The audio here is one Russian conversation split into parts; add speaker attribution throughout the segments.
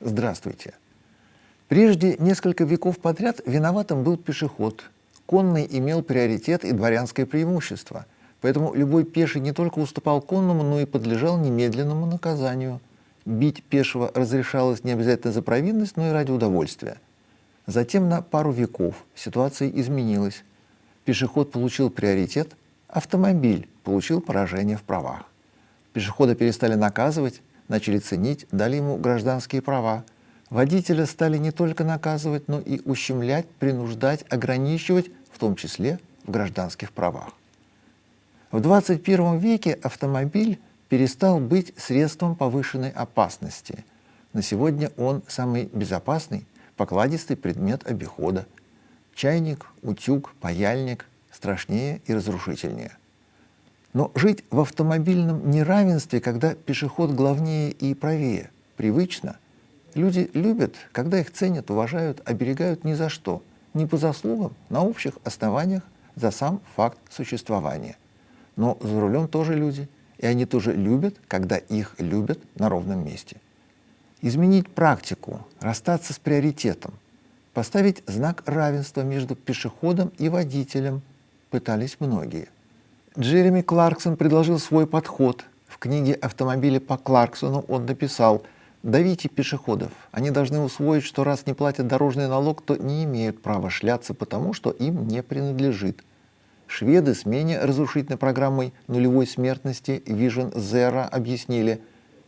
Speaker 1: Здравствуйте. Прежде несколько веков подряд виноватым был пешеход. Конный имел приоритет и дворянское преимущество. Поэтому любой пеший не только уступал конному, но и подлежал немедленному наказанию. Бить пешего разрешалось не обязательно за провинность, но и ради удовольствия. Затем на пару веков ситуация изменилась. Пешеход получил приоритет, автомобиль получил поражение в правах. Пешехода перестали наказывать, начали ценить, дали ему гражданские права. Водителя стали не только наказывать, но и ущемлять, принуждать, ограничивать, в том числе в гражданских правах. В 21 веке автомобиль перестал быть средством повышенной опасности. На сегодня он самый безопасный, покладистый предмет обихода. Чайник, утюг, паяльник страшнее и разрушительнее. Но жить в автомобильном неравенстве, когда пешеход главнее и правее, привычно. Люди любят, когда их ценят, уважают, оберегают ни за что, не по заслугам, на общих основаниях за сам факт существования. Но за рулем тоже люди, и они тоже любят, когда их любят на ровном месте. Изменить практику, расстаться с приоритетом, поставить знак равенства между пешеходом и водителем пытались многие. Джереми Кларксон предложил свой подход. В книге «Автомобили по Кларксону» он написал: «Давите пешеходов. Они должны усвоить, что раз не платят дорожный налог, то не имеют права шляться потому, что им не принадлежит». Шведы с менее разрушительной программой нулевой смертности Vision Zero объяснили: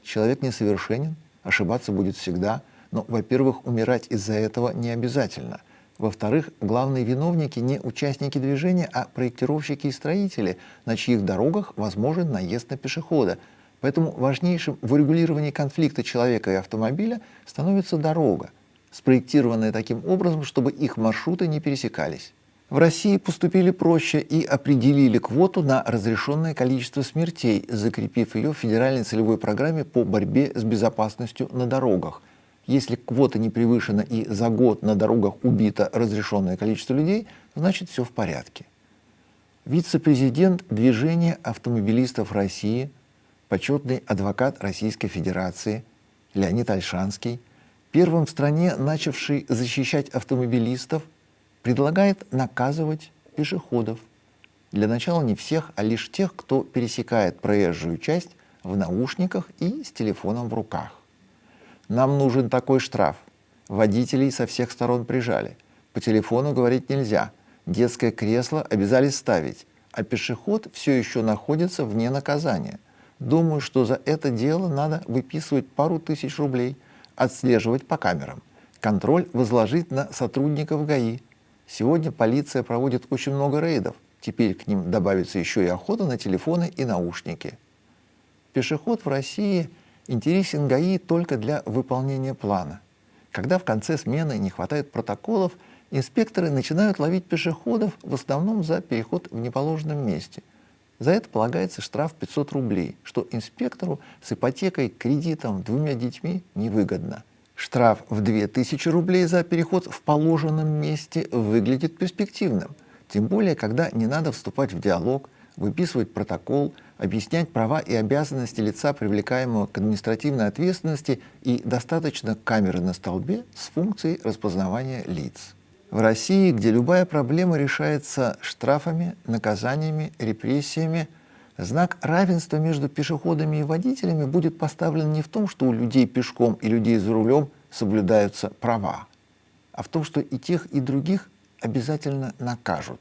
Speaker 1: человек несовершенен, ошибаться будет всегда, но, во-первых, умирать из-за этого не обязательно. Во-вторых, главные виновники не участники движения, а проектировщики и строители, на чьих дорогах возможен наезд на пешехода. Поэтому важнейшим в урегулировании конфликта человека и автомобиля становится дорога, спроектированная таким образом, чтобы их маршруты не пересекались. В России поступили проще и определили квоту на разрешенное количество смертей, закрепив ее в федеральной целевой программе по борьбе с безопасностью на дорогах. Если квота не превышена и за год на дорогах убито разрешенное количество людей, значит все в порядке. Вице-президент Движения автомобилистов России, почетный адвокат Российской Федерации Леонид Ольшанский, первым в стране начавший защищать автомобилистов, предлагает наказывать пешеходов. Для начала не всех, а лишь тех, кто пересекает проезжую часть в наушниках и с телефоном в руках. Нам нужен такой штраф. Водителей со всех сторон прижали. По телефону говорить нельзя. Детское кресло обязали ставить. А пешеход все еще находится вне наказания. Думаю, что за это дело надо выписывать пару тысяч рублей, отслеживать по камерам. Контроль возложить на сотрудников ГАИ. Сегодня полиция проводит очень много рейдов. Теперь к ним добавится еще и охота на телефоны и наушники. Пешеход в России интересен ГАИ только для выполнения плана. Когда в конце смены не хватает протоколов, инспекторы начинают ловить пешеходов в основном за переход в неположенном месте. За это полагается штраф 500 рублей, что инспектору с ипотекой, кредитом, 2 детьми невыгодно. Штраф в 2000 рублей за переход в положенном месте выглядит перспективным. Тем более, когда не надо вступать в диалог, выписывать протокол, объяснять права и обязанности лица, привлекаемого к административной ответственности, и достаточно камеры на столбе с функцией распознавания лиц. В России, где любая проблема решается штрафами, наказаниями, репрессиями, знак равенства между пешеходами и водителями будет поставлен не в том, что у людей пешком и людей за рулем соблюдаются права, а в том, что и тех, и других обязательно накажут.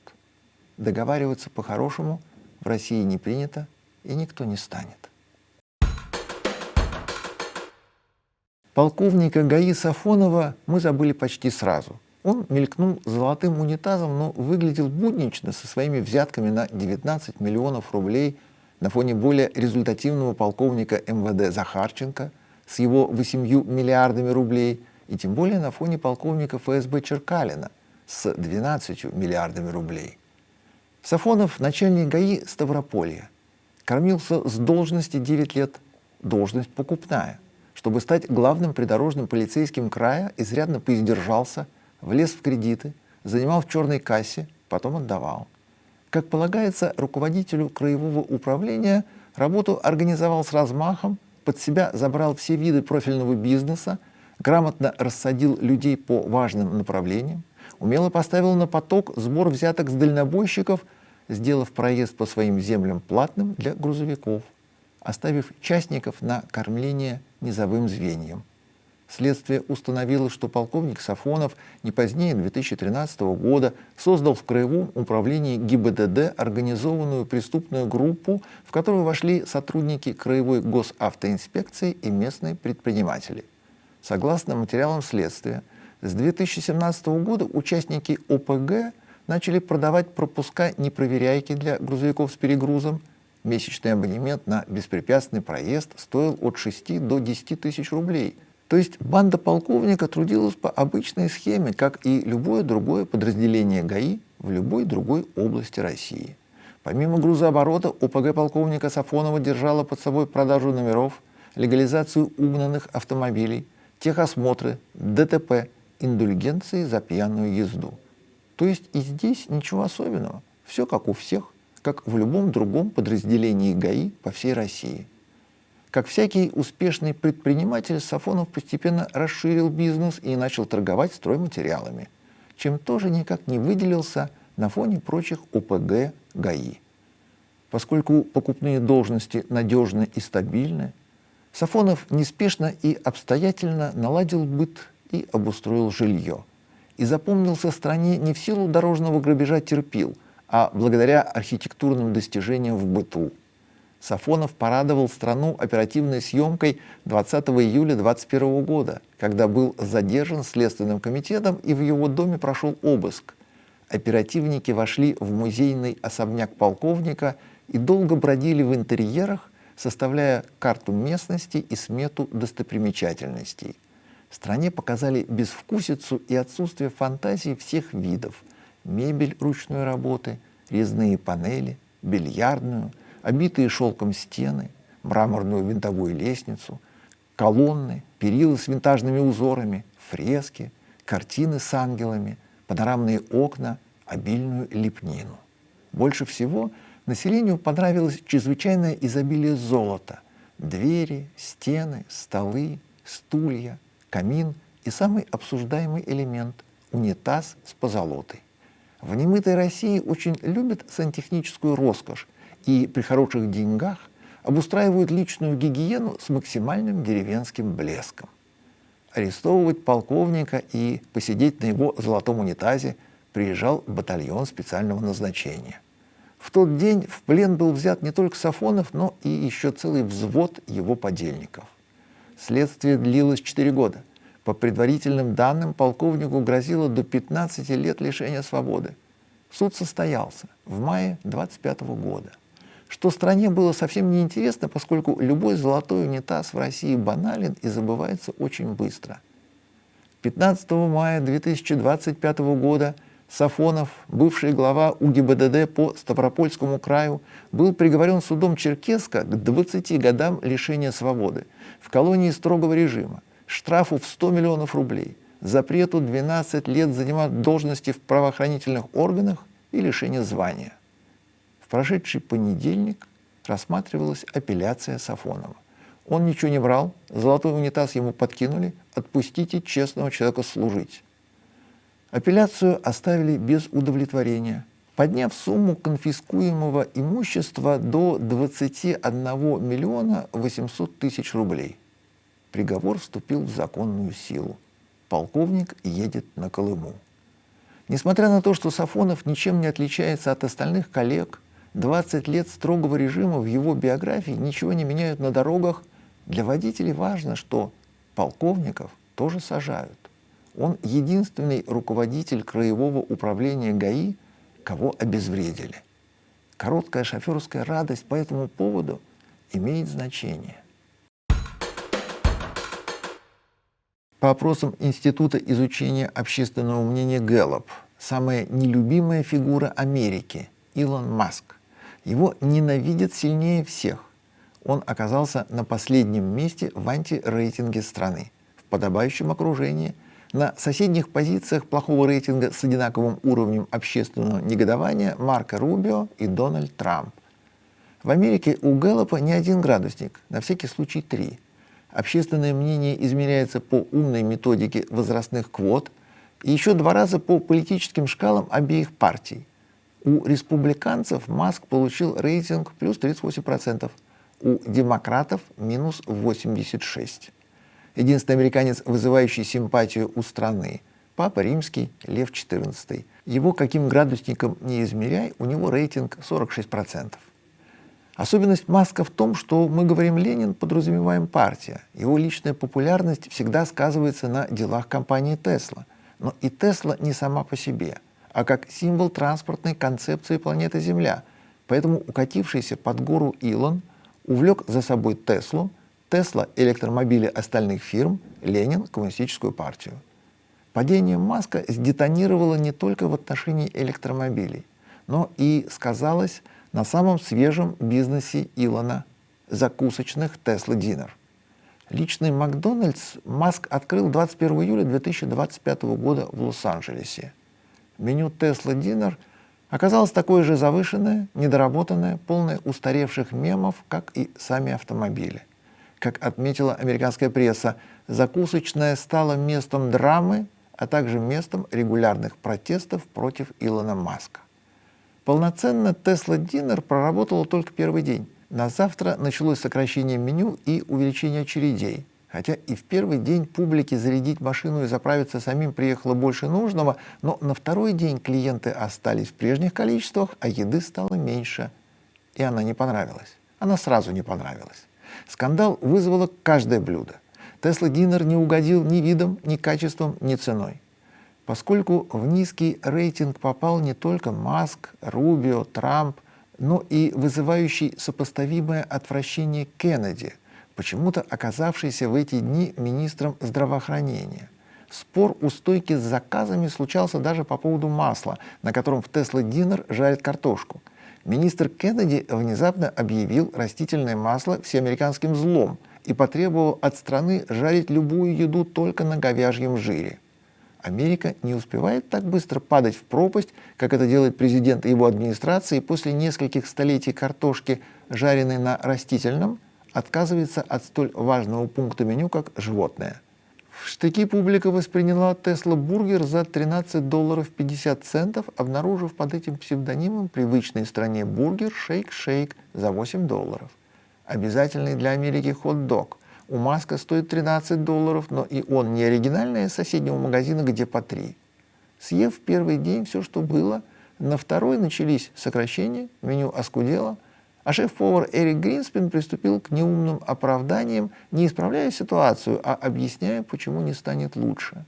Speaker 1: Договариваться по-хорошему в России не принято, и никто не станет. Полковника ГАИ Сафонова мы забыли почти сразу. Он мелькнул золотым унитазом, но выглядел буднично со своими взятками на 19 миллионов рублей на фоне более результативного полковника МВД Захарченко с его 8 миллиардами рублей, и тем более на фоне полковника ФСБ Черкалина с 12 миллиардами рублей. Сафонов – начальник ГАИ Ставрополья. Кормился с должности 9 лет, должность покупная. Чтобы стать главным придорожным полицейским края, изрядно поиздержался, влез в кредиты, занимал в черной кассе, потом отдавал. Как полагается руководителю краевого управления, работу организовал с размахом, под себя забрал все виды профильного бизнеса, грамотно рассадил людей по важным направлениям, умело поставил на поток сбор взяток с дальнобойщиков, сделав проезд по своим землям платным для грузовиков, оставив частников на кормление низовым звеньям. Следствие установило, что полковник Сафонов не позднее 2013 года создал в Краевом управлении ГИБДД организованную преступную группу, в которую вошли сотрудники Краевой госавтоинспекции и местные предприниматели. Согласно материалам следствия, с 2017 года участники ОПГ начали продавать пропуска непроверяйки для грузовиков с перегрузом. Месячный абонемент на беспрепятственный проезд стоил от 6 до 10 тысяч рублей. То есть банда полковника трудилась по обычной схеме, как и любое другое подразделение ГАИ в любой другой области России. Помимо грузооборота, ОПГ полковника Сафонова держала под собой продажу номеров, легализацию угнанных автомобилей, техосмотры, ДТП, индульгенции за пьяную езду. То есть и здесь ничего особенного. Все как у всех, как в любом другом подразделении ГАИ по всей России. Как всякий успешный предприниматель, Сафонов постепенно расширил бизнес и начал торговать стройматериалами, чем тоже никак не выделился на фоне прочих ОПГ ГАИ. Поскольку покупные должности надежны и стабильны, Сафонов неспешно и обстоятельно наладил быт и обустроил жилье. И запомнился стране не в силу дорожного грабежа терпил, а благодаря архитектурным достижениям в быту. Сафонов порадовал страну оперативной съемкой 20 июля 2021 года, когда был задержан Следственным комитетом и в его доме прошел обыск. Оперативники вошли в музейный особняк полковника и долго бродили в интерьерах, составляя карту местности и смету достопримечательностей. Стране показали безвкусицу и отсутствие фантазии всех видов: мебель ручной работы, резные панели, бильярдную, обитые шелком стены, мраморную винтовую лестницу, колонны, перила с винтажными узорами, фрески, картины с ангелами, панорамные окна, обильную лепнину. Больше всего населению понравилось чрезвычайное изобилие золота: двери, стены, столы, стулья, камин и самый обсуждаемый элемент – унитаз с позолотой. В немытой России очень любят сантехническую роскошь и при хороших деньгах обустраивают личную гигиену с максимальным деревенским блеском. Арестовывать полковника и посидеть на его золотом унитазе приезжал батальон специального назначения. В тот день в плен был взят не только Сафонов, но и еще целый взвод его подельников. Следствие длилось 4 года. По предварительным данным, полковнику грозило до 15 лет лишения свободы. Суд состоялся в мае 25 года. Что стране было совсем неинтересно, поскольку любой золотой унитаз в России банален и забывается очень быстро. 15 мая 2025 года Сафонов, бывший глава УГИБДД по Ставропольскому краю, был приговорен судом Черкесска к 20 годам лишения свободы в колонии строгого режима, штрафу в 100 миллионов рублей, запрету 12 лет занимать должности в правоохранительных органах и лишение звания. В прошедший понедельник рассматривалась апелляция Сафонова. Он ничего не брал, золотой унитаз ему подкинули, отпустите честного человека служить. Апелляцию оставили без удовлетворения, подняв сумму конфискуемого имущества до 21 миллиона 800 тысяч рублей. Приговор вступил в законную силу. Полковник едет на Колыму. Несмотря на то, что Сафонов ничем не отличается от остальных коллег, 20 лет строгого режима в его биографии ничего не меняют на дорогах, для водителей важно, что полковников тоже сажают. Он единственный руководитель Краевого управления ГАИ, кого обезвредили. Короткая шоферская радость по этому поводу имеет значение. По опросам Института изучения общественного мнения Гэллоп, самая нелюбимая фигура Америки – Илон Маск. Его ненавидят сильнее всех. Он оказался на последнем месте в антирейтинге страны, в подобающем окружении, на соседних позициях плохого рейтинга с одинаковым уровнем общественного негодования Марко Рубио и Дональд Трамп. В Америке у Гэллопа не один градусник, на всякий случай 3. Общественное мнение измеряется по умной методике возрастных квот и еще 2 раза по политическим шкалам обеих партий. У республиканцев Маск получил рейтинг плюс 38%, у демократов минус 86%. Единственный американец, вызывающий симпатию у страны – Папа Римский Лев XIV. Его каким градусником не измеряй, у него рейтинг 46%. Особенность Маска в том, что мы говорим «Ленин», подразумеваем партия. Его личная популярность всегда сказывается на делах компании Tesla. Но и Tesla не сама по себе, а как символ транспортной концепции планеты Земля. Поэтому укатившийся под гору Илон увлек за собой Теслу, Тесла – электромобили остальных фирм, Ленин – коммунистическую партию. Падение Маска сдетонировало не только в отношении электромобилей, но и сказалось на самом свежем бизнесе Илона – закусочных Tesla Dinner. Личный Макдональдс Маск открыл 21 июля 2025 года в Лос-Анджелесе. Меню Tesla Dinner оказалось такое же завышенное, недоработанное, полное устаревших мемов, как и сами автомобили. Как отметила американская пресса, закусочная стала местом драмы, а также местом регулярных протестов против Илона Маска. Полноценно Tesla Dinner проработала только первый день. На завтра началось сокращение меню и увеличение очередей. Хотя и в первый день публике зарядить машину и заправиться самим приехало больше нужного, но на второй день клиенты остались в прежних количествах, а еды стало меньше. И она не понравилась. Она сразу не понравилась. Скандал вызвало каждое блюдо. Tesla Dinner не угодил ни видом, ни качеством, ни ценой. Поскольку в низкий рейтинг попал не только Маск, Рубио, Трамп, но и вызывающий сопоставимое отвращение Кеннеди, почему-то оказавшийся в эти дни министром здравоохранения. Спор у стойки с заказами случался даже по поводу масла, на котором в Tesla Dinner жарят картошку. Министр Кеннеди внезапно объявил растительное масло всеамериканским злом и потребовал от страны жарить любую еду только на говяжьем жире. Америка не успевает так быстро падать в пропасть, как это делает президент и его администрация, и после нескольких столетий картошки, жареной на растительном, отказывается от столь важного пункта меню, как животное. В штыки публика восприняла Tesla бургер за $13.50, обнаружив под этим псевдонимом привычной стране бургер Shake за $8. Обязательный для Америки хот-дог у Маска стоит $13, но и он не оригинальный, а из соседнего магазина, где по 3. Съев в первый день все, что было, на второй начались сокращения, меню оскудело, а шеф-повар Эрик Гринспен приступил к неумным оправданиям, не исправляя ситуацию, а объясняя, почему не станет лучше.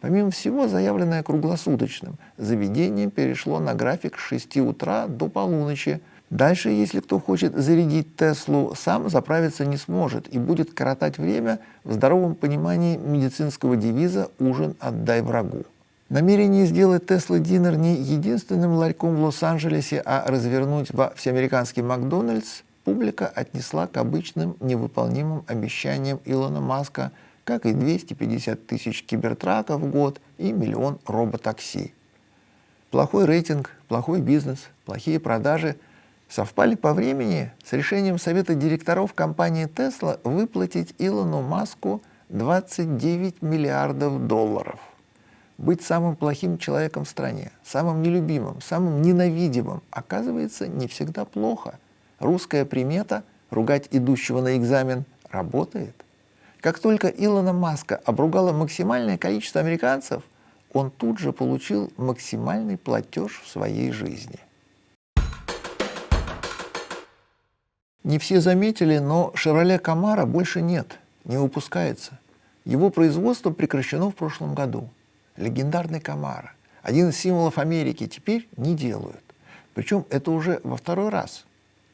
Speaker 1: Помимо всего, заявленное круглосуточным, заведение перешло на график с 6 утра до полуночи. Дальше, если кто хочет зарядить Теслу, сам заправиться не сможет и будет коротать время в здоровом понимании медицинского девиза «Ужин отдай врагу». Намерение сделать Tesla Dinner не единственным ларьком в Лос-Анджелесе, а развернуть во всеамериканский Макдональдс публика отнесла к обычным невыполнимым обещаниям Илона Маска, как и 250 тысяч кибертраков в год и миллион роботакси. Плохой рейтинг, плохой бизнес, плохие продажи совпали по времени с решением совета директоров компании Tesla выплатить Илону Маску $29 миллиардов. Быть самым плохим человеком в стране, самым нелюбимым, самым ненавидимым, оказывается, не всегда плохо. Русская примета «ругать идущего на экзамен» работает. Как только Илона Маска обругало максимальное количество американцев, он тут же получил максимальный платеж в своей жизни. Не все заметили, но Chevrolet Camaro больше нет, не выпускается. Его производство прекращено в прошлом году. Легендарный Camaro, один из символов Америки, теперь не делают. Причем это уже во второй раз.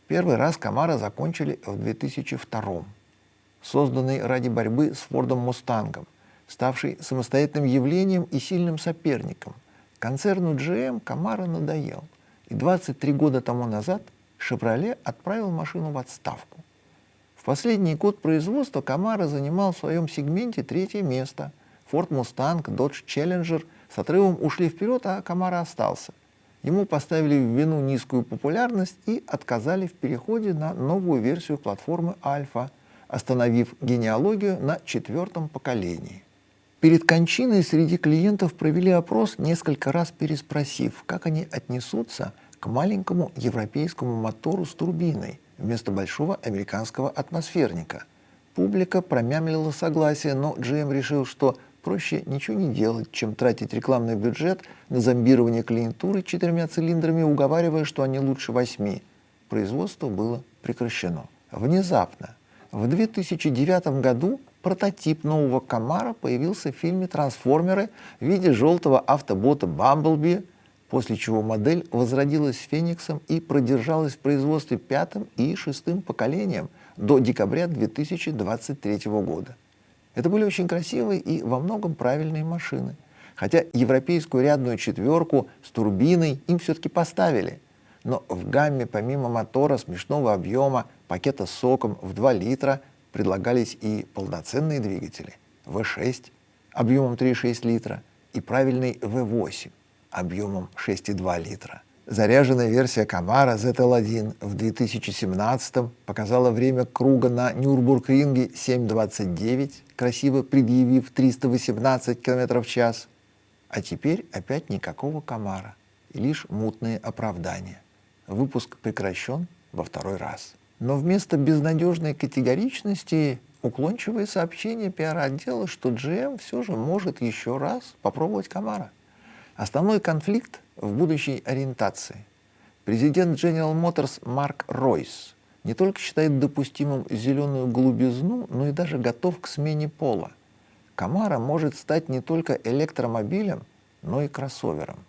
Speaker 1: Первый раз Camaro закончили в 2002. Созданный ради борьбы с Фордом Мустангом, ставший самостоятельным явлением и сильным соперником, концерну GM Camaro надоел. И 23 года тому назад Chevrolet отправил машину в отставку. В последний год производства Camaro занимал в своем сегменте 3-е место. Ford Mustang, Dodge Challenger с отрывом ушли вперед, а Camaro остался. Ему поставили в вину низкую популярность и отказали в переходе на новую версию платформы Alpha. остановив генеалогию на 4-м поколении. Перед кончиной среди клиентов провели опрос, несколько раз переспросив, как они отнесутся к маленькому европейскому мотору с турбиной вместо большого американского атмосферника. Публика промямлила согласие, но GM решил, что проще ничего не делать, чем тратить рекламный бюджет на зомбирование клиентуры 4 цилиндрами, уговаривая, что они лучше 8. Производство было прекращено. Внезапно, в 2009 году, прототип нового Камаро появился в фильме «Трансформеры» в виде желтого автобота «Бамблби», после чего модель возродилась Фениксом и продержалась в производстве 5-м и 6-м поколением до декабря 2023 года. Это были очень красивые и во многом правильные машины. Хотя европейскую рядную 4 с турбиной им все-таки поставили. Но в гамме помимо мотора смешного объема, пакета с соком в 2 литра предлагались и полноценные двигатели V6 объемом 3,6 литра и правильный V8 объемом 6,2 литра. Заряженная версия Камаро ZL1 в 2017 показала время круга на Нюрбургринге 7:29, красиво предъявив 318 км в час. А теперь опять никакого Камаро и лишь мутные оправдания. Выпуск прекращен во 2-й раз. Но вместо безнадежной категоричности уклончивые сообщения пиар-отдела, что GM все же может еще раз попробовать Камаро. Основной конфликт в будущей ориентации. Президент General Motors Марк Ройс не только считает допустимым зеленую голубизну, но и даже готов к смене пола. Камаро может стать не только электромобилем, но и кроссовером.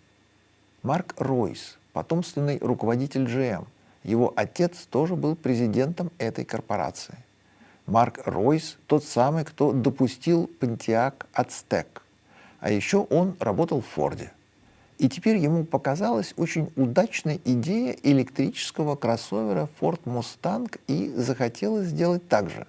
Speaker 1: Марк Ройс – потомственный руководитель GM. Его отец тоже был президентом этой корпорации. Марк Ройс – тот самый, кто допустил Pontiac Aztek. А еще он работал в Форде. И теперь ему показалась очень удачной идея электрического кроссовера Ford Mustang и захотелось сделать так же.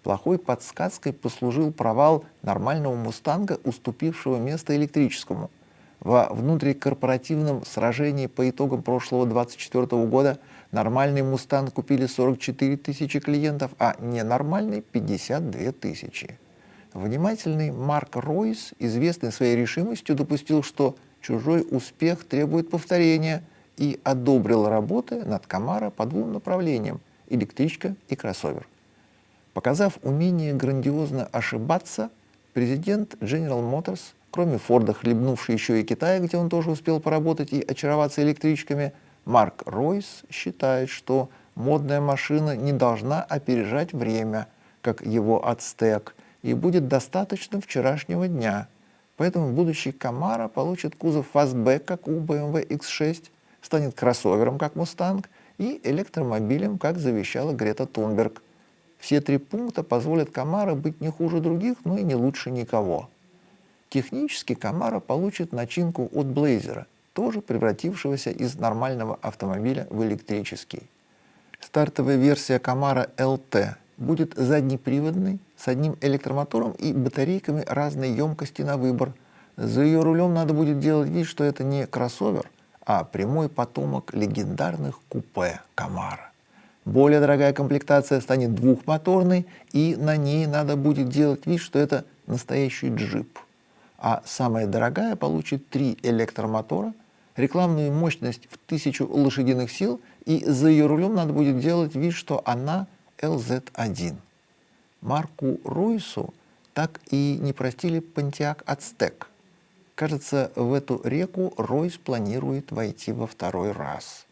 Speaker 1: Плохой подсказкой послужил провал нормального «Мустанга», уступившего место электрическому. Во внутрикорпоративном сражении по итогам прошлого 2024 года нормальный «Мустанг» купили 44 тысячи клиентов, а ненормальный – 52 тысячи. Внимательный Марк Ройс, известный своей решимостью, допустил, что чужой успех требует повторения, и одобрил работы над Камаро по 2 направлениям – электричка и кроссовер. Показав умение грандиозно ошибаться, президент General Motors, кроме Форда, хлебнувший еще и Китая, где он тоже успел поработать и очароваться электричками, Марк Ройс считает, что модная машина не должна опережать время, как его Aztek, и будет достаточно вчерашнего дня. Поэтому будущий Камаро получит кузов фастбэк, как у BMW X6, станет кроссовером, как Mustang, и электромобилем, как завещала Грета Тунберг. Все 3 пункта позволят Камаро быть не хуже других, но и не лучше никого. Технически Камаро получит начинку от Блейзера, тоже превратившегося из нормального автомобиля в электрический. Стартовая версия Камаро LT будет заднеприводной, с одним электромотором и батарейками разной емкости на выбор. За ее рулем надо будет делать вид, что это не кроссовер, а прямой потомок легендарных купе Камаро. Более дорогая комплектация станет 2-моторной, и на ней надо будет делать вид, что это настоящий джип. А самая дорогая получит 3 электромотора, рекламную мощность в 1000 лошадиных сил, и за ее рулем надо будет делать вид, что она LZ1. Марку Ройсу так и не простили Pontiac Aztek. Кажется, в эту реку Ройс планирует войти во 2-й раз.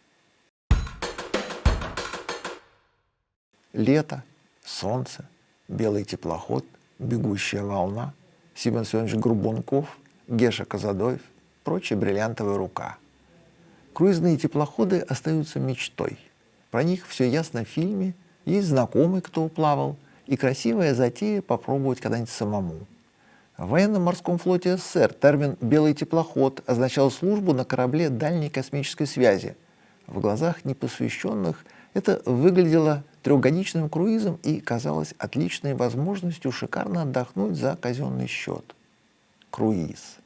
Speaker 1: Лето, солнце, белый теплоход, бегущая волна, Семен Семенович Грубунков, Геша Казадоев, прочая бриллиантовая рука. Круизные теплоходы остаются мечтой. Про них все ясно в фильме, есть знакомый, кто плавал, и красивая затея попробовать когда-нибудь самому. В военно-морском флоте СССР термин «белый теплоход» означал службу на корабле дальней космической связи. В глазах непосвященных это выглядело 3-годичным круизом и казалось отличной возможностью шикарно отдохнуть за казенный счет. Круиз.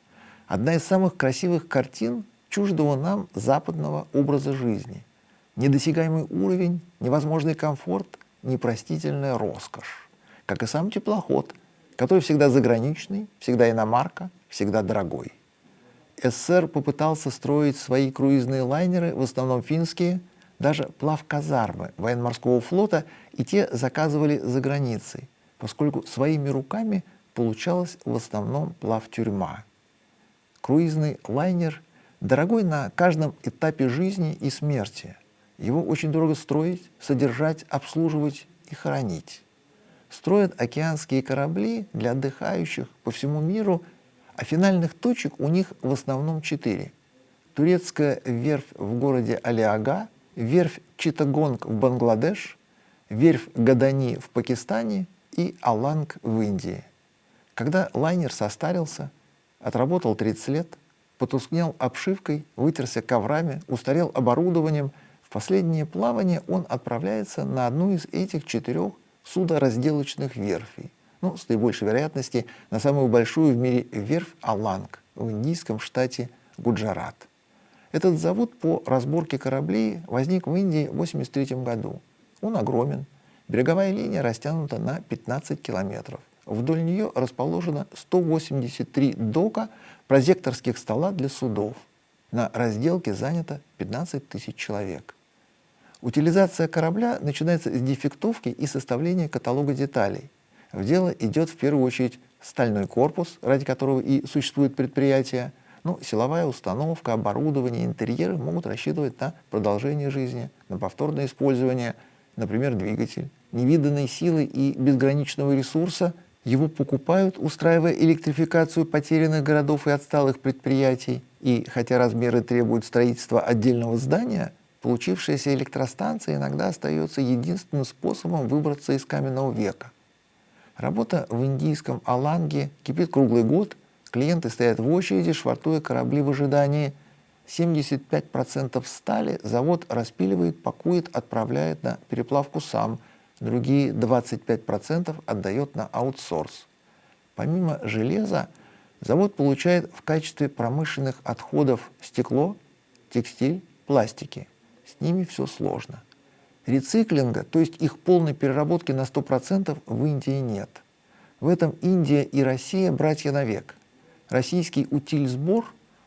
Speaker 1: Одна из самых красивых картин чуждого нам западного образа жизни. Недосягаемый уровень, невозможный комфорт, непростительная роскошь. как и сам теплоход, который всегда заграничный, всегда иномарка, всегда дорогой. СССР попытался строить свои круизные лайнеры, в основном финские, даже плавказармы военно-морского флота, и те заказывали за границей, поскольку своими руками получалась в основном плавтюрьма. Круизный лайнер дорогой на каждом этапе жизни и смерти. Его очень дорого строить, содержать, обслуживать и хоронить. Строят океанские корабли для отдыхающих по всему миру, а финальных точек у них в основном 4. Турецкая верфь в городе Алиага, верфь Читтагонг в Бангладеш, верфь Гадани в Пакистане и Аланг в Индии. Когда лайнер состарился, отработал 30 лет, потускнел обшивкой, вытерся коврами, устарел оборудованием, в последнее плавание он отправляется на одну из этих 4 судоразделочных верфей. С наибольшей вероятностью на самую большую в мире верфь Аланг в индийском штате Гуджарат. Этот завод по разборке кораблей возник в Индии в 1983 году. Он огромен. Береговая линия растянута на 15 километров. Вдоль нее расположено 183 дока прозекторских стола для судов. На разделке занято 15 тысяч человек. Утилизация корабля начинается с дефектовки и составления каталога деталей. В дело идет в первую очередь стальной корпус, ради которого и существует предприятие. Силовая установка, оборудование, интерьеры могут рассчитывать на продолжение жизни, на повторное использование, например, двигатель. Невиданной силы и безграничного ресурса его покупают, устраивая электрификацию потерянных городов и отсталых предприятий. И хотя размеры требуют строительства отдельного здания, получившаяся электростанция иногда остается единственным способом выбраться из каменного века. Работа в индийском Аланге кипит круглый год, клиенты стоят в очереди, швартуя корабли в ожидании. 75% стали завод распиливает, пакует, отправляет на переплавку сам, другие 25% отдает на аутсорс. Помимо железа, завод получает в качестве промышленных отходов стекло, текстиль, пластики. С ними все сложно. Рециклинга, то есть их полной переработки на 100% в Индии нет. В этом Индия и Россия братья навек. Российский утильсбор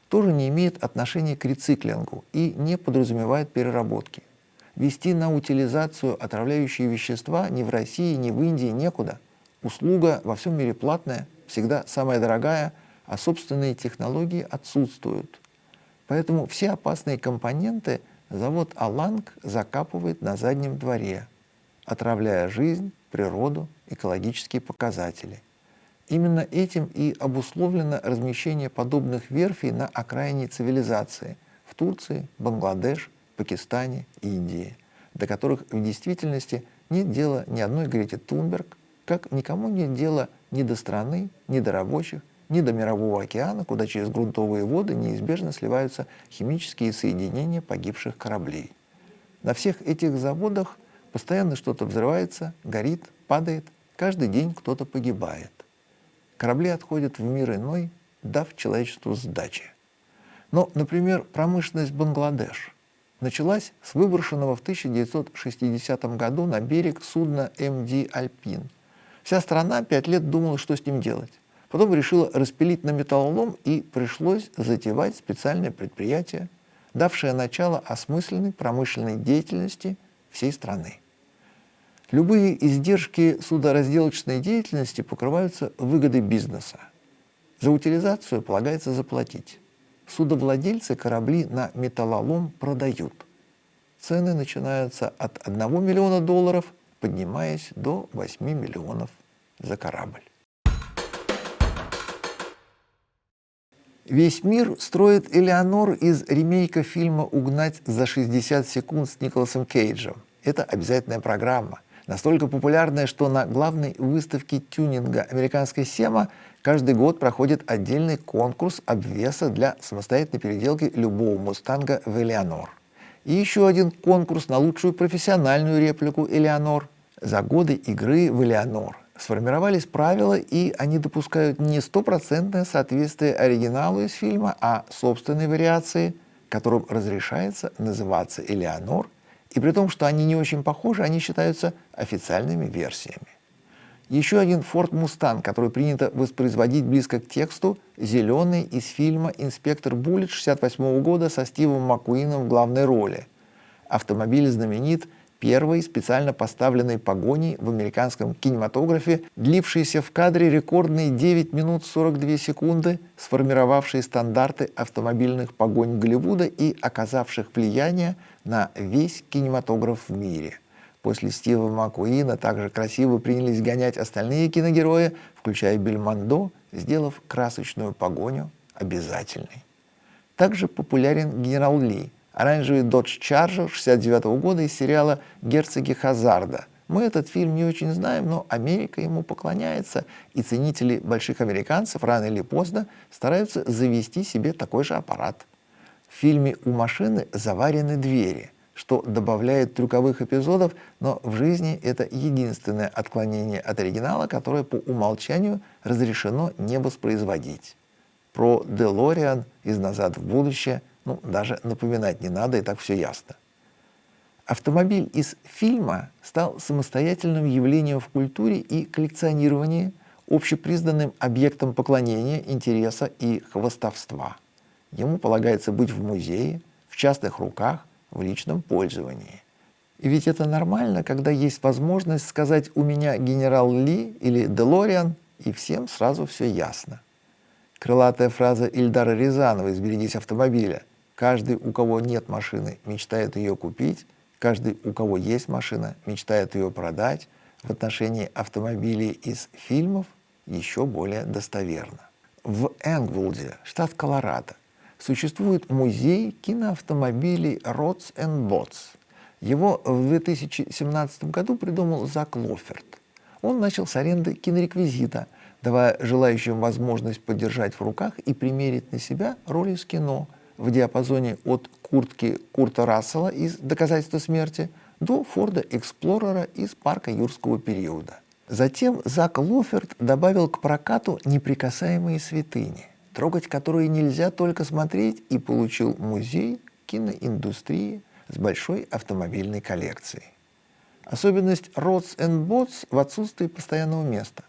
Speaker 1: тоже не имеет отношения к рециклингу и не подразумевает переработки. Вести на утилизацию отравляющие вещества ни в России, ни в Индии некуда. Услуга во всем мире платная, всегда самая дорогая, а собственные технологии отсутствуют. Поэтому все опасные компоненты завод Аланг закапывает на заднем дворе, отравляя жизнь, природу, экологические показатели. Именно этим и обусловлено размещение подобных верфей на окраине цивилизации в Турции, Бангладеш, Пакистане, Индии, до которых в действительности нет дела ни одной Грети Тунберг, как никому нет дела ни до страны, ни до рабочих, ни до Мирового океана, куда через грунтовые воды неизбежно сливаются химические соединения погибших кораблей. На всех этих заводах постоянно что-то взрывается, горит, падает, каждый день кто-то погибает. Корабли отходят в мир иной, дав человечеству сдачи. Но, например, промышленность Бангладеш началась с выброшенного в 1960 году на берег судна МД «Альпин». Вся страна 5 лет думала, что с ним делать. Потом решила распилить на металлолом, и пришлось затевать специальное предприятие, давшее начало осмысленной промышленной деятельности всей страны. Любые издержки судоразделочной деятельности покрываются выгодой бизнеса. За утилизацию полагается заплатить. Судовладельцы корабли на металлолом продают. Цены начинаются от $1 миллиона, поднимаясь до 8 миллионов за корабль. Весь мир строит Элеонор из ремейка фильма «Угнать за 60 секунд» с Николасом Кейджем. Это обязательная программа. Настолько популярная, что на главной выставке тюнинга американской СЕМА каждый год проходит отдельный конкурс обвеса для самостоятельной переделки любого «Мустанга» в Элеонор. И еще один конкурс на лучшую профессиональную реплику Элеонор. За годы игры в Элеонор сформировались правила, и они допускают не 100% соответствие оригиналу из фильма, а собственные вариации, которым разрешается называться Элеонор, и при том, что они не очень похожи, они считаются официальными версиями. Еще один Ford Mustang, который принято воспроизводить близко к тексту, зеленый из фильма «Инспектор Буллетт» 1968 года со Стивом Маккуином в главной роли. Автомобиль знаменит первой специально поставленной погоней в американском кинематографе, длившейся в кадре рекордные 9 минут 42 секунды, сформировавшей стандарты автомобильных погонь Голливуда и оказавших влияние на весь кинематограф в мире. После Стива Маккуина также красиво принялись гонять остальные киногерои, включая Бельмондо, сделав красочную погоню обязательной. Также популярен генерал Ли, оранжевый Dodge Charger 1969 года из сериала «Герцоги Хазарда». Мы этот фильм не очень знаем, но Америка ему поклоняется, и ценители больших американцев рано или поздно стараются завести себе такой же аппарат. В фильме у машины заварены двери, что добавляет трюковых эпизодов, но в жизни это единственное отклонение от оригинала, которое по умолчанию разрешено не воспроизводить. Про DeLorean из «Назад в будущее» даже напоминать не надо, и так все ясно. Автомобиль из фильма стал самостоятельным явлением в культуре и коллекционировании, общепризнанным объектом поклонения, интереса и хвастовства. Ему полагается быть в музее, в частных руках, в личном пользовании. И ведь это нормально, когда есть возможность сказать «у меня генерал Ли» или «Делориан», и всем сразу все ясно. Крылатая фраза Ильдара Рязанова из «Берегись автомобиля». Каждый, у кого нет машины, мечтает ее купить, каждый, у кого есть машина, мечтает ее продать, в отношении автомобилей из фильмов еще более достоверно. В Энгволде, штат Колорадо, существует музей киноавтомобилей Rods and Bots. Его в 2017 году придумал Зак Лоферт. Он начал с аренды кинореквизита, давая желающим возможность подержать в руках и примерить на себя роли из кино в диапазоне от куртки Курта Рассела из «Доказательства смерти» до Форда Эксплорера из «Парка юрского периода». Затем Зак Лоферт добавил к прокату неприкасаемые святыни, трогать которые нельзя, только смотреть, и получил музей киноиндустрии с большой автомобильной коллекцией. Особенность Rods and Bots в отсутствии постоянного места.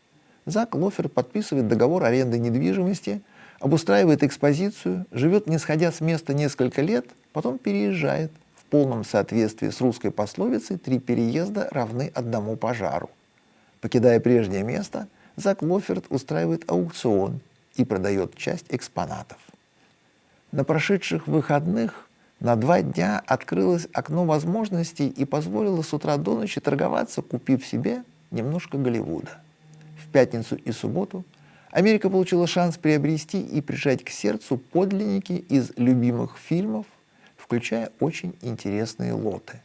Speaker 1: Зак Лоферт подписывает договор аренды недвижимости, обустраивает экспозицию, живет не сходя с места несколько лет, потом переезжает. В полном соответствии с русской пословицей «3 переезда равны 1 пожару». Покидая прежнее место, Зак Лоферт устраивает аукцион и продает часть экспонатов. На прошедших выходных на 2 дня открылось окно возможностей и позволило с утра до ночи торговаться, купив себе немножко Голливуда. В пятницу и субботу Америка получила шанс приобрести и прижать к сердцу подлинники из любимых фильмов, включая очень интересные лоты.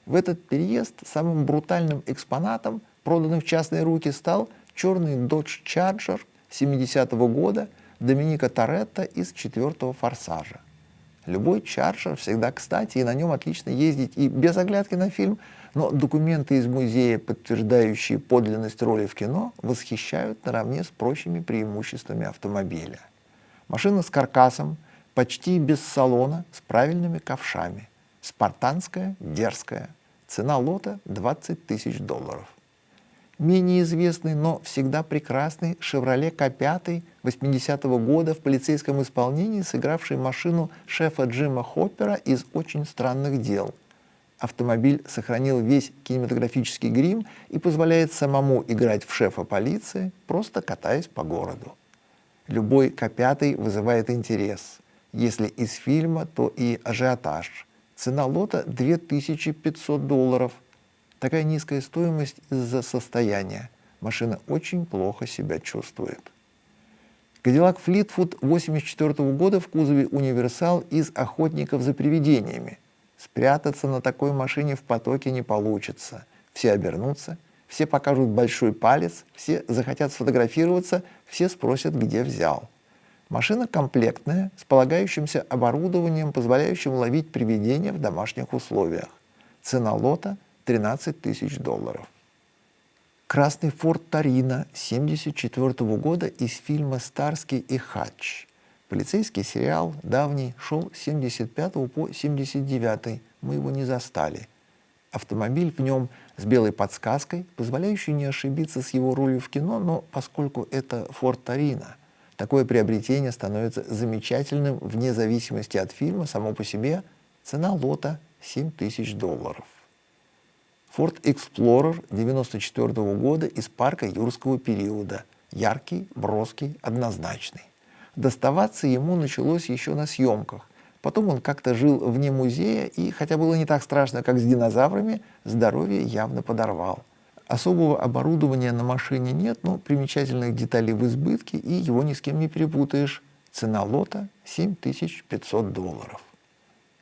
Speaker 1: В этот переезд самым брутальным экспонатом, проданным в частные руки, стал черный Dodge Charger 70-го года Доминика Торетто из «4-го форсажа». Любой Charger всегда кстати, и на нем отлично ездить и без оглядки на фильм, но документы из музея, подтверждающие подлинность роли в кино, восхищают наравне с прочими преимуществами автомобиля. Машина с каркасом, почти без салона, с правильными ковшами. Спартанская, дерзкая. Цена лота $20 000. Менее известный, но всегда прекрасный Chevrolet K5 80-го года в полицейском исполнении, сыгравший машину шефа Джима Хоппера из «Очень странных дел». Автомобиль сохранил весь кинематографический грим и позволяет самому играть в шефа полиции, просто катаясь по городу. Любой K5 вызывает интерес. Если из фильма, то и ажиотаж. Цена лота $2500. Такая низкая стоимость из-за состояния. Машина очень плохо себя чувствует. Кадиллак Флитвуд 1984 года в кузове универсал из «Охотников за привидениями». Спрятаться на такой машине в потоке не получится. Все обернутся, все покажут большой палец, все захотят сфотографироваться, все спросят, где взял. Машина комплектная, с полагающимся оборудованием, позволяющим ловить привидения в домашних условиях. Цена лота $13 000. Красный Форд Торино 1974 года из фильма «Старский и Хатч». Полицейский сериал давний, шел с 75 по 79, мы его не застали. Автомобиль в нем с белой подсказкой, позволяющей не ошибиться с его ролью в кино, но поскольку это Ford Torino, такое приобретение становится замечательным вне зависимости от фильма. Само по себе цена лота $7000. Ford Explorer 1994 года из парка юрского периода. Яркий, броский, однозначный. Доставаться ему началось еще на съемках. Потом он как-то жил вне музея и, хотя было не так страшно, как с динозаврами, здоровье явно подорвал. Особого оборудования на машине нет, но примечательных деталей в избытке, и его ни с кем не перепутаешь. Цена лота $7500.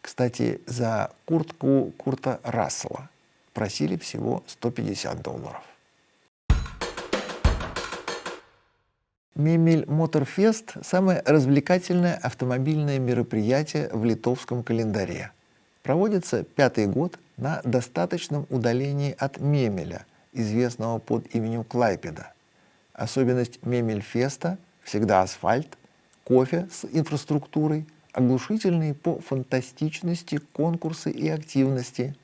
Speaker 1: Кстати, за куртку Курта Рассела просили всего $150. Мемель Моторфест – самое развлекательное автомобильное мероприятие в литовском календаре. Проводится 5-й год на достаточном удалении от Мемеля, известного под именем Клайпеда. Особенность Мемельфеста – всегда асфальт, кофе с инфраструктурой, оглушительные по фантастичности конкурсы и активности.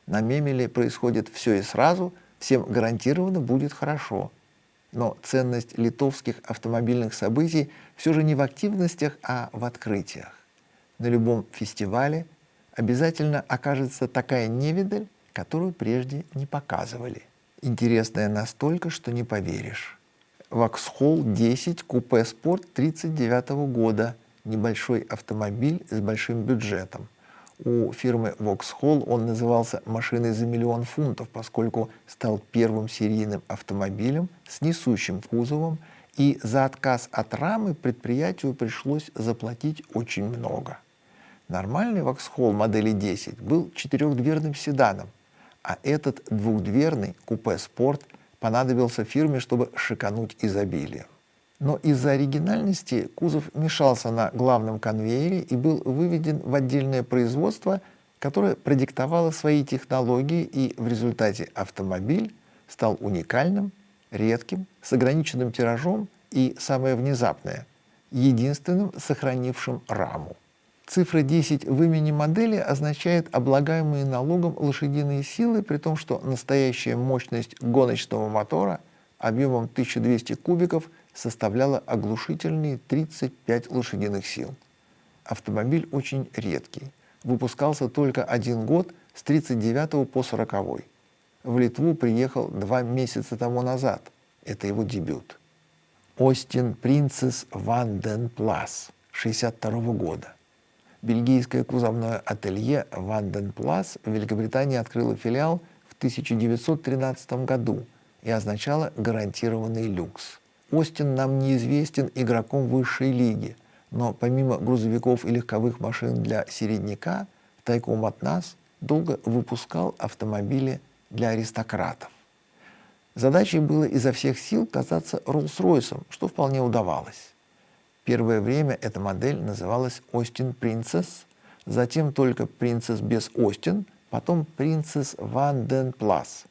Speaker 1: На Мемеле происходит все и сразу, всем гарантированно будет хорошо. Но ценность литовских автомобильных событий все же не в активностях, а в открытиях. На любом фестивале обязательно окажется такая невидаль, которую прежде не показывали. Интересная настолько, что не поверишь. Vauxhall 10 купе Sport 1939 года. Небольшой автомобиль с большим бюджетом. У фирмы Vauxhall он назывался машиной за $1 000 000, поскольку стал первым серийным автомобилем с несущим кузовом, и за отказ от рамы предприятию пришлось заплатить очень много. Нормальный Vauxhall модели 10 был 4-дверным седаном, а этот 2-дверный купе Sport понадобился фирме, чтобы шикануть изобилием. Но из-за оригинальности кузов мешался на главном конвейере и был выведен в отдельное производство, которое продиктовало свои технологии, и в результате автомобиль стал уникальным, редким, с ограниченным тиражом и, самое внезапное, единственным сохранившим раму. Цифра 10 в имени модели означает облагаемые налогом лошадиные силы, при том, что настоящая мощность гоночного мотора объемом 1200 кубиков составляла оглушительные 35 лошадиных сил. Автомобиль очень редкий. Выпускался только 1 год с 1939 по 1940. В Литву приехал 2 месяца тому назад. Это его дебют. Остин Принцесс Ван ден Плас 1962 года. Бельгийское кузовное ателье Ван ден Плас в Великобритании открыло филиал в 1913 году и означало гарантированный люкс. Остин нам неизвестен игроком высшей лиги, но помимо грузовиков и легковых машин для середняка, тайком от нас долго выпускал автомобили для аристократов. Задачей было изо всех сил казаться Роллс-Ройсом, что вполне удавалось. Первое время эта модель называлась Остин Принцесс, затем только Принцесс без Остин, потом Принцесс Ван ден Плас.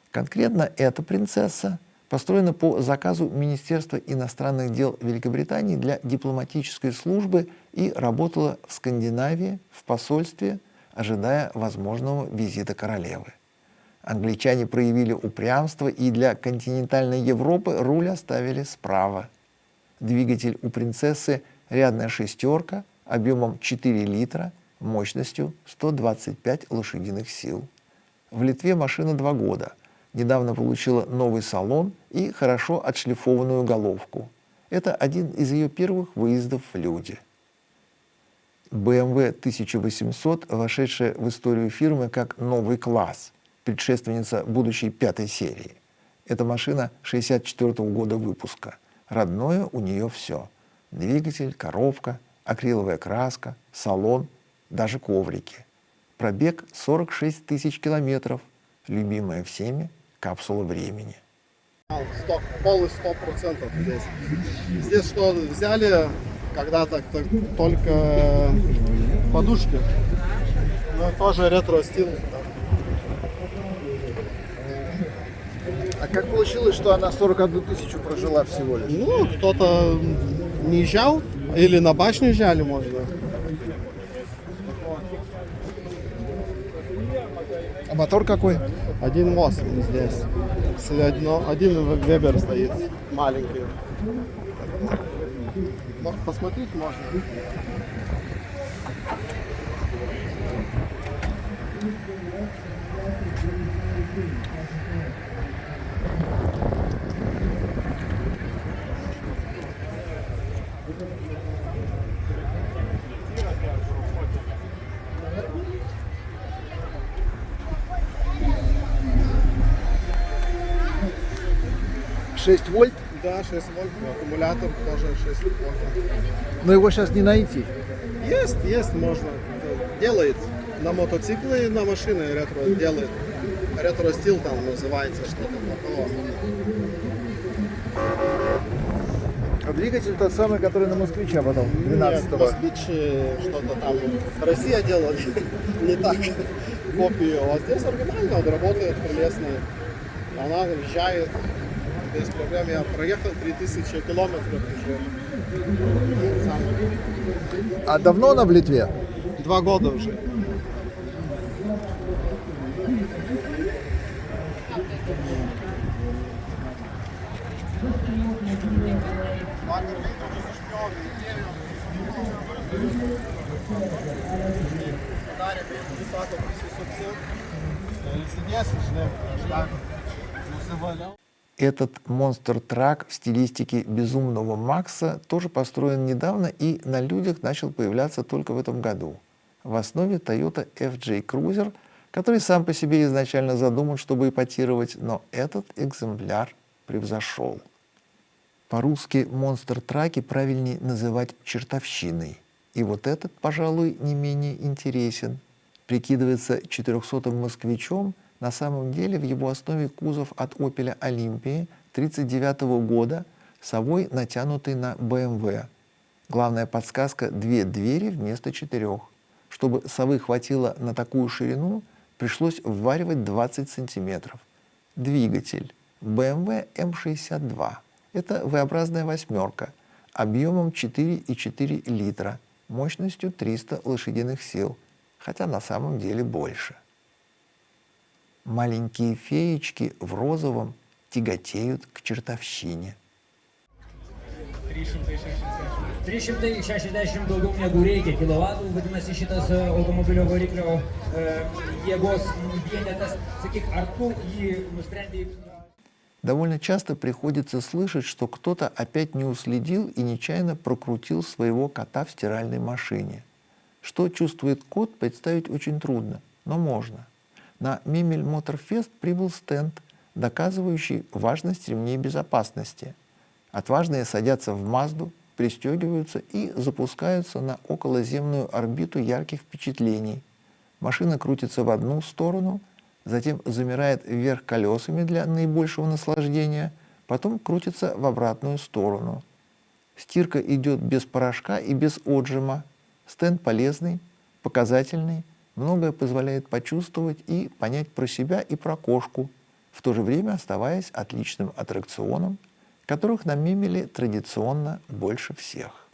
Speaker 1: Конкретно эта принцесса построена по заказу Министерства иностранных дел Великобритании для дипломатической службы и работала в Скандинавии, в посольстве, ожидая возможного визита королевы. Англичане проявили упрямство и для континентальной Европы руль оставили справа. Двигатель у принцессы рядная шестерка объемом 4 литра, мощностью 125 лошадиных сил. В Литве машина 2 года. Недавно получила новый салон и хорошо отшлифованную головку. Это один из ее первых выездов в люди. BMW 1800, вошедшая в историю фирмы как новый класс, предшественница будущей 5-й серии. Эта машина 1964 года выпуска. Родное у нее все. Двигатель, коробка, акриловая краска, салон, даже коврики. Пробег 46 тысяч километров. Любимая всеми капсула времени.
Speaker 2: Полностью 100% здесь. Здесь что взяли когда-то только подушки, но тоже ретро-стил.
Speaker 3: А как получилось, что она 41 тысячу прожила всего лишь?
Speaker 2: Ну, кто-то не езжал, или на башню езжали, может быть.
Speaker 3: А мотор какой?
Speaker 2: 1.8 здесь. Один Вебер стоит, маленький. Может, посмотреть можно.
Speaker 3: Шесть вольт,
Speaker 2: Да, 6 вольт, аккумулятор тоже 6 вольт.
Speaker 3: но его сейчас не найти.
Speaker 2: Есть, можно. Делает на мотоциклы и на машины ретро делает. Ретро-стил там называется, что-то такого.
Speaker 3: А двигатель тот самый, который на Москвича потом,
Speaker 2: Нет,
Speaker 3: 12-го.
Speaker 2: москвич что-то там. Россия делала не так. Копию. А здесь оригинально, он работает прелестно. Она езжает без проблем. Я проехал 3000 километров уже.
Speaker 3: А давно она в Литве?
Speaker 2: 2 года уже.
Speaker 1: Этот монстр-трак в стилистике «Безумного Макса» тоже построен недавно и на людях начал появляться только в этом году. В основе Toyota FJ Cruiser, который сам по себе изначально задуман, чтобы ипотировать, но этот экземпляр превзошел. По-русски монстр-траки правильнее называть чертовщиной. И вот этот, пожалуй, не менее интересен. Прикидывается 400-м москвичом, на самом деле в его основе кузов от Opel Olympia 1939 года с овой, натянутый на BMW. Главная подсказка – 2 двери вместо 4. Чтобы совы хватило на такую ширину, пришлось вваривать 20 сантиметров. Двигатель BMW M62. Это V-образная восьмерка, объемом 4,4 литра, мощностью 300 лошадиных сил, хотя на самом деле больше. Маленькие феечки в розовом тяготеют к чертовщине.
Speaker 4: 360 daugiau negu reikia kilovatų, vadinasi šitas automobilio variklio jėgos vienetas. Sakyk, ar tu jį nusprendei?
Speaker 1: Довольно часто приходится слышать, что кто-то опять не уследил и нечаянно прокрутил своего кота в стиральной машине. Что чувствует кот, представить очень трудно, но можно. На Memel Motorfest прибыл стенд, доказывающий важность ремней безопасности. Отважные садятся в Мазду, пристегиваются и запускаются на околоземную орбиту ярких впечатлений. Машина крутится в одну сторону, затем замирает вверх колесами для наибольшего наслаждения, потом крутится в обратную сторону. Стирка идет без порошка и без отжима. Стенд полезный, показательный, многое позволяет почувствовать и понять про себя и про кошку, в то же время оставаясь отличным аттракционом, которых на Мемеле традиционно больше всех.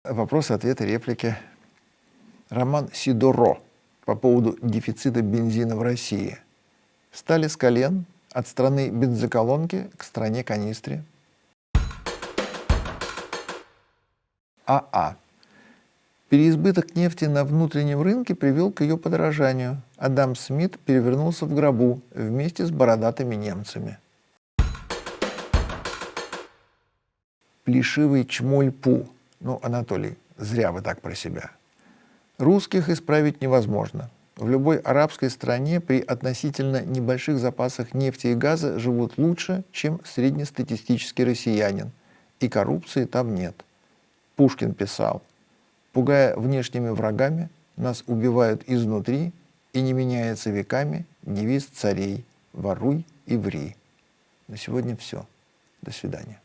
Speaker 1: Вопросы, ответы, реплики. Роман Сидоро по поводу дефицита бензина в России. Встали с колен от страны бензоколонки к стране канистре. АА. Переизбыток нефти на внутреннем рынке привел к ее подорожанию. Адам Смит перевернулся в гробу вместе с бородатыми немцами. Плешивый чмоль-пу. Ну, Анатолий, зря вы так про себя. Русских исправить невозможно. В любой арабской стране при относительно небольших запасах нефти и газа живут лучше, чем среднестатистический россиянин. и коррупции там нет. Пушкин писал: «Пугая внешними врагами, нас убивают изнутри, и не меняется веками девиз царей: воруй и ври». На сегодня все. До свидания.